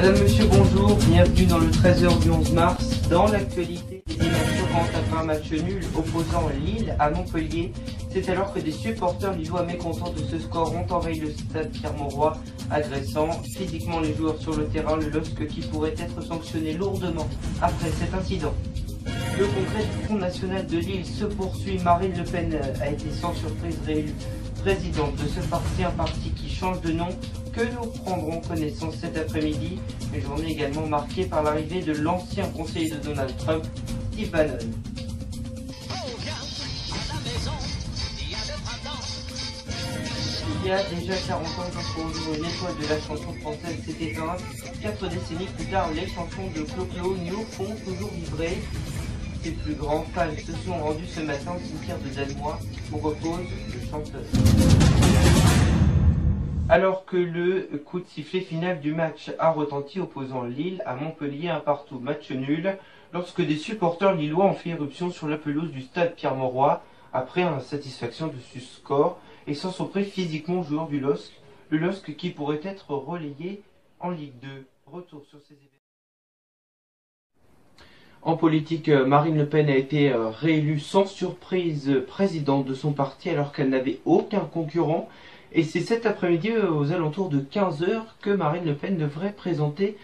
Madame, monsieur, bonjour, bienvenue dans le 13h du 11 mars. Dans l'actualité, les images choquantes après un match nul opposant Lille à Montpellier. C'est alors que des supporters lillois mécontents de ce score ont envahi le stade Pierre-Mauroy, agressant physiquement les joueurs sur le terrain, le LOSC qui pourrait être sanctionné lourdement après cet incident. Le congrès du Front National de Lille se poursuit. Marine Le Pen a été sans surprise réélue présidente de ce parti, un parti qui change de nom, que nous prendrons connaissance cet après-midi. Une journée également marquée par l'arrivée de l'ancien conseiller de Donald Trump, Steve Bannon. Il y a déjà 40 ans, pour aujourd'hui, une étoile de la chanson française s'est éteinte. 4 décennies plus tard, les chansons de Clo-Clo nous font toujours vibrer. Ses plus grands fans se sont rendus ce matin au cimetière de Danemois où repose le chanteur. Alors que le coup de sifflet final du match a retenti opposant Lille à Montpellier, un partout, match nul, lorsque des supporters lillois ont fait éruption sur la pelouse du stade Pierre-Mauroy après insatisfaction de ce score et s'en sont pris physiquement aux joueurs du LOSC, le LOSC qui pourrait être relayé en Ligue 2. Retour sur ces événements. En politique, Marine Le Pen a été réélue sans surprise présidente de son parti alors qu'elle n'avait aucun concurrent. Et c'est cet après-midi, aux alentours de 15h, que Marine Le Pen devrait présenter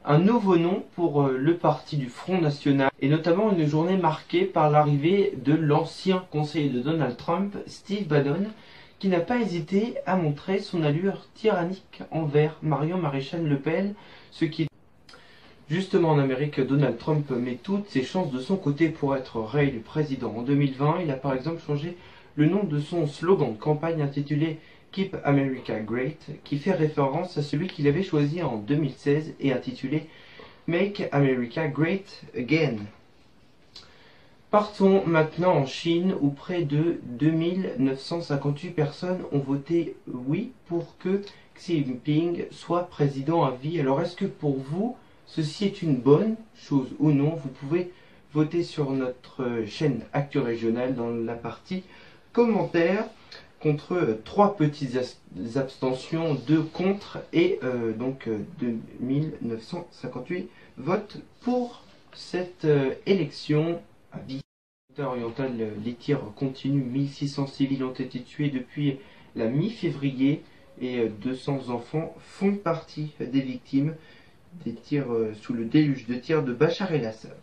un nouveau nom pour le parti du Front National. Et notamment une journée marquée par l'arrivée de l'ancien conseiller de Donald Trump, Steve Bannon, qui n'a pas hésité à montrer son allure tyrannique envers Marion Maréchal Le Pen, ce qui justement, en Amérique, Donald Trump met toutes ses chances de son côté pour être réélu président. En 2020, il a par exemple changé le nom de son slogan de campagne intitulé Keep America Great, qui fait référence à celui qu'il avait choisi en 2016 et intitulé Make America Great Again. Partons maintenant en Chine où près de 2958 personnes ont voté oui pour que Xi Jinping soit président à vie. Alors est-ce que pour vous, ceci est une bonne chose ou non? Vous pouvez voter sur notre chaîne Actu Régionale dans la partie commentaires, contre 3 petites abstentions, 2 contre et donc 2958 votes pour cette élection à vie. Oriental, les tirs continuent, 1600 civils ont été tués depuis la mi-février et 200 enfants font partie des victimes des tirs sous le déluge de tirs de Bachar el-Assad.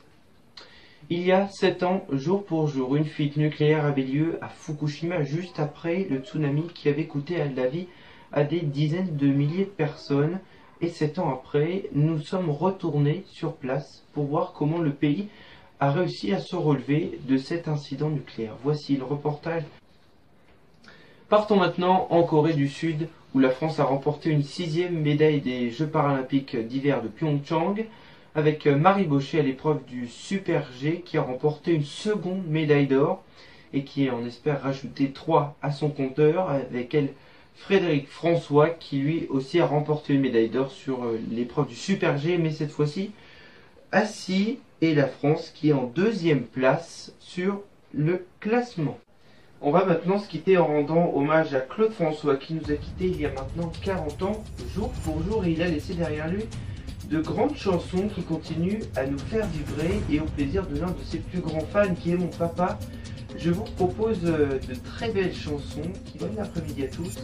Il y a 7 ans, jour pour jour, une fuite nucléaire avait lieu à Fukushima juste après le tsunami qui avait coûté la vie à des dizaines de milliers de personnes. Et 7 ans après, nous sommes retournés sur place pour voir comment le pays a réussi à se relever de cet incident nucléaire. Voici le reportage. Partons maintenant en Corée du Sud, où la France a remporté une 6e médaille des Jeux paralympiques d'hiver de Pyeongchang, avec Marie Bochet à l'épreuve du Super G, qui a remporté une 2e médaille d'or, et qui en espère rajouter 3 à son compteur, avec elle Frédéric François, qui lui aussi a remporté une médaille d'or sur l'épreuve du Super G, mais cette fois-ci assis, et la France qui est en 2e place sur le classement. On va maintenant se quitter en rendant hommage à Claude François qui nous a quittés il y a maintenant 40 ans, jour pour jour, et il a laissé derrière lui de grandes chansons qui continuent à nous faire vibrer et au plaisir de l'un de ses plus grands fans qui est mon papa. Je vous propose de très belles chansons qui donnent l'après-midi à tous.